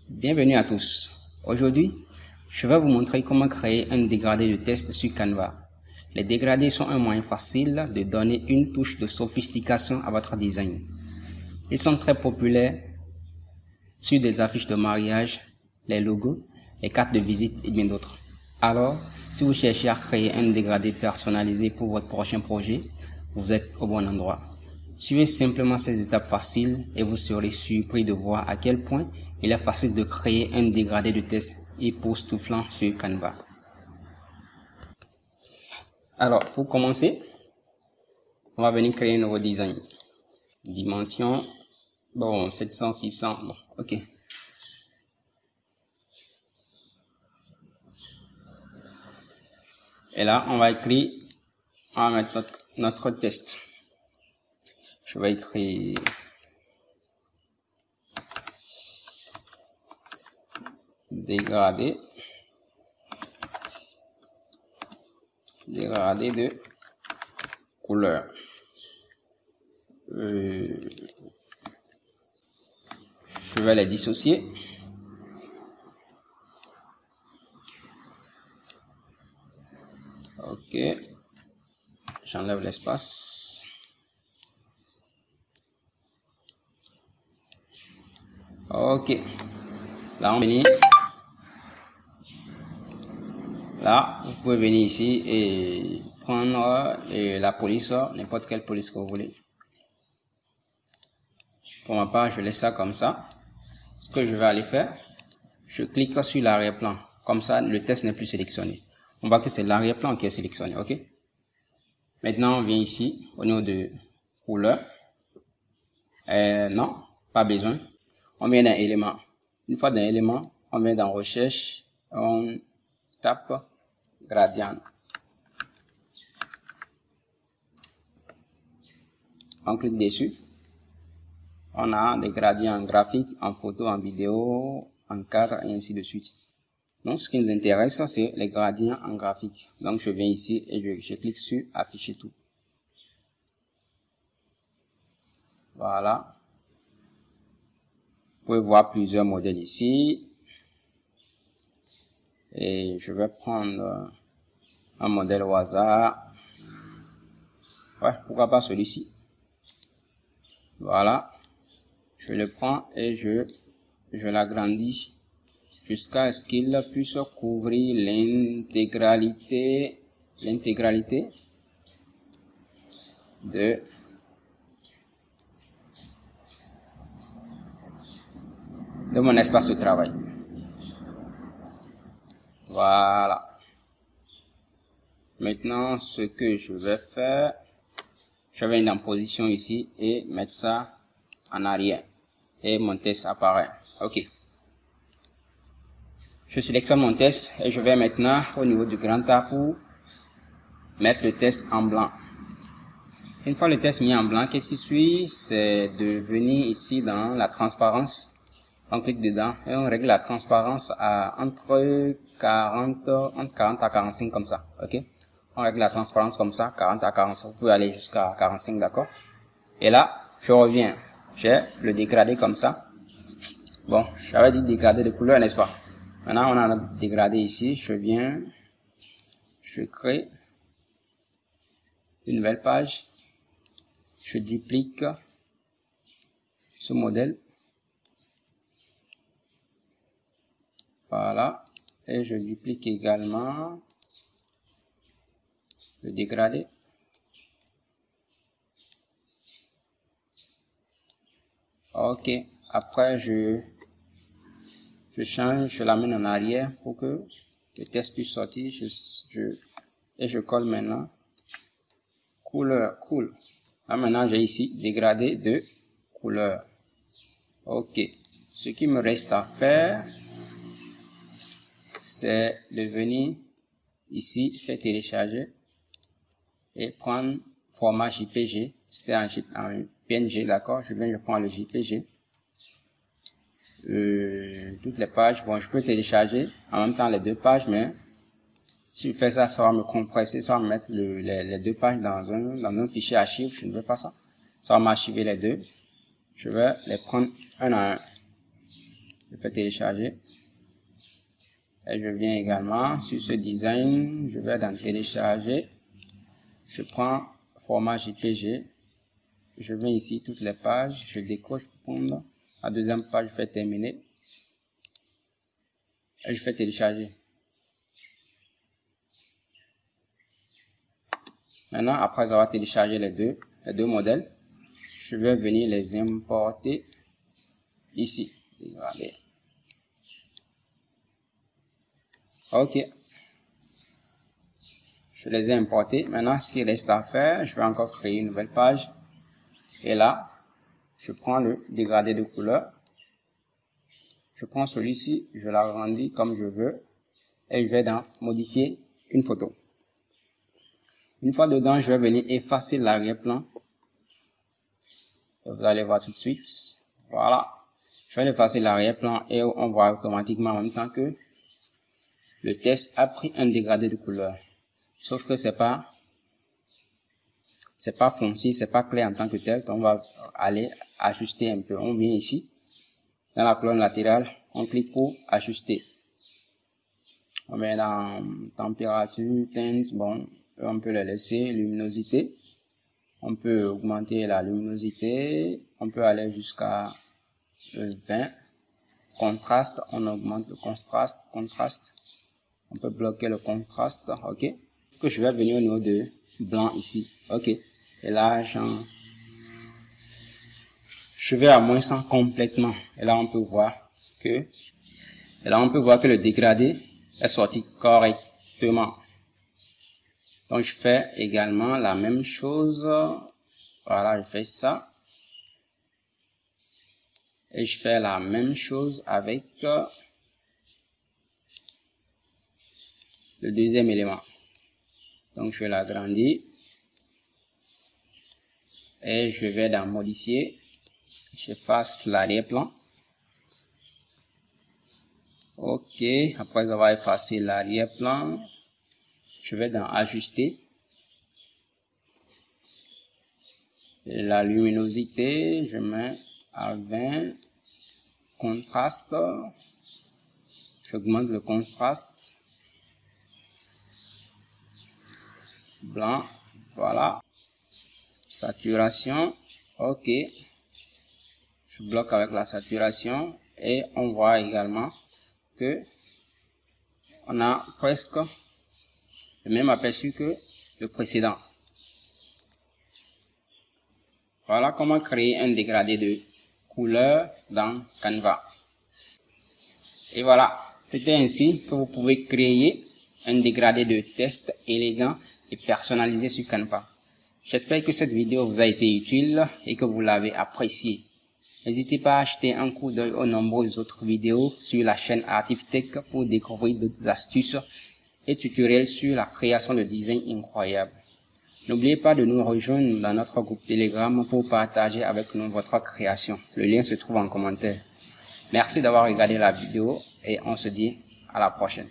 Bienvenue à tous. Aujourd'hui, je vais vous montrer comment créer un dégradé de test sur Canva. Les dégradés sont un moyen facile de donner une touche de sophistication à votre design. Ils sont très populaires sur des affiches de mariage, les logos, les cartes de visite et bien d'autres. Alors, si vous cherchez à créer un dégradé personnalisé pour votre prochain projet, vous êtes au bon endroit. Suivez simplement ces étapes faciles et vous serez surpris de voir à quel point il est facile de créer un dégradé de texte époustouflant sur Canva. Alors, pour commencer, on va venir créer un nouveau design. Dimension, bon, 700, 600, bon, ok. Et là, on va mettre notre test. Je vais écrire dégradé de couleur. Je vais les dissocier. Ok, j'enlève l'espace. Ok, là on venir. Là, vous pouvez venir ici et prendre la police, n'importe quelle police que vous voulez. Pour ma part, je laisse ça comme ça. Ce que je vais aller faire, je clique sur l'arrière-plan. Comme ça, le test n'est plus sélectionné. On voit que c'est l'arrière-plan qui est sélectionné, ok? Maintenant, on vient ici, au niveau de couleur. Non, pas besoin. On vient d'un élément. Une fois d'un élément, on vient dans recherche, on tape gradient. On clique dessus. On a des gradients en graphique, en photo, en vidéo, en cadre et ainsi de suite. Donc, ce qui nous intéresse, c'est les gradients en graphique. Donc, je viens ici et je clique sur afficher tout. Voilà. Vous pouvez voir plusieurs modèles ici. Et je vais prendre un modèle au hasard. Ouais, pourquoi pas celui-ci. Voilà. Je le prends et je l'agrandis jusqu'à ce qu'il puisse couvrir l'intégralité de mon espace de travail. Voilà. Maintenant, ce que je vais faire, je vais aller en position ici et mettre ça en arrière. Et mon test apparaît. Ok. Je sélectionne mon test et je vais maintenant au niveau du grand A pour mettre le test en blanc. Une fois le test mis en blanc, qu'est-ce qui suit? C'est de venir ici dans la transparence. On clique dedans et on règle la transparence à entre 40 à 45 comme ça. Ok? On règle la transparence comme ça, 40 à 45. Vous pouvez aller jusqu'à 45, d'accord? Et là, je reviens. J'ai le dégradé comme ça. Bon, j'avais dit dégradé de couleur, n'est-ce pas? Maintenant, on a notre dégradé ici. Je viens, je crée une nouvelle page. Je duplique ce modèle. Voilà. Et je duplique également le dégradé. Ok. Après, je change, je l'amène en arrière pour que le test puisse sortir. Et je colle maintenant. Couleur, cool. Là, maintenant, j'ai ici dégradé de couleur. Ok. Ce qui me reste à faire, c'est de venir ici, faire télécharger et prendre format JPG. C'était en PNG, d'accord? Je prends le JPG. Toutes les pages, bon, je peux télécharger en même temps les deux pages, mais si je fais ça, ça va me compresser, ça va me mettre les deux pages dans un fichier archive. Je ne veux pas ça. Ça va m'archiver les deux. Je vais les prendre un à un. Je fais télécharger. Et je viens également sur ce design. Je vais dans télécharger. Je prends format JPG. Je viens ici, toutes les pages. Je décoche pour prendre la deuxième page. Je fais terminer. Et je fais télécharger. Maintenant, après avoir téléchargé les deux modèles, je vais venir les importer ici. Regardez. Ok. Je les ai importés. Maintenant, ce qu'il reste à faire, je vais encore créer une nouvelle page. Et là, je prends le dégradé de couleur. Je prends celui-ci, je l'agrandis comme je veux. Et je vais dans modifier une photo. Une fois dedans, je vais venir effacer l'arrière-plan. Vous allez voir tout de suite. Voilà. Je vais effacer l'arrière-plan et on voit automatiquement en même temps que le test a pris un dégradé de couleur. Sauf que c'est pas foncé, c'est pas clair en tant que tel. On va aller ajuster un peu. On vient ici, dans la colonne latérale, on clique pour ajuster. On met dans température, teinte, bon, on peut le laisser, luminosité. On peut augmenter la luminosité. On peut aller jusqu'à 20. Contraste, on augmente le contraste. On peut bloquer le contraste, ok. Que je vais venir au niveau de blanc ici, ok. Et là, je vais à moins 100 complètement. Et là, on peut voir que le dégradé est sorti correctement. Donc, je fais également la même chose. Voilà, je fais ça. Et je fais la même chose avec le deuxième élément. Donc, je vais l'agrandir. Et je vais dans modifier. J'efface l'arrière-plan. Ok. Après avoir effacé l'arrière-plan, je vais dans ajuster. Et la luminosité, je mets à 20. Contraste. J'augmente le contraste. Blanc, voilà. Saturation, ok. Je bloque avec la saturation et on voit également que on a presque le même aperçu que le précédent. Voilà comment créer un dégradé de couleur dans Canva. Et voilà, c'était ainsi que vous pouvez créer un dégradé de texte élégant et personnalisé sur Canva. J'espère que cette vidéo vous a été utile et que vous l'avez appréciée. N'hésitez pas à jeter un coup d'œil aux nombreuses autres vidéos sur la chaîne Artiftech pour découvrir d'autres astuces et tutoriels sur la création de designs incroyables. N'oubliez pas de nous rejoindre dans notre groupe Telegram pour partager avec nous votre création. Le lien se trouve en commentaire. Merci d'avoir regardé la vidéo et on se dit à la prochaine.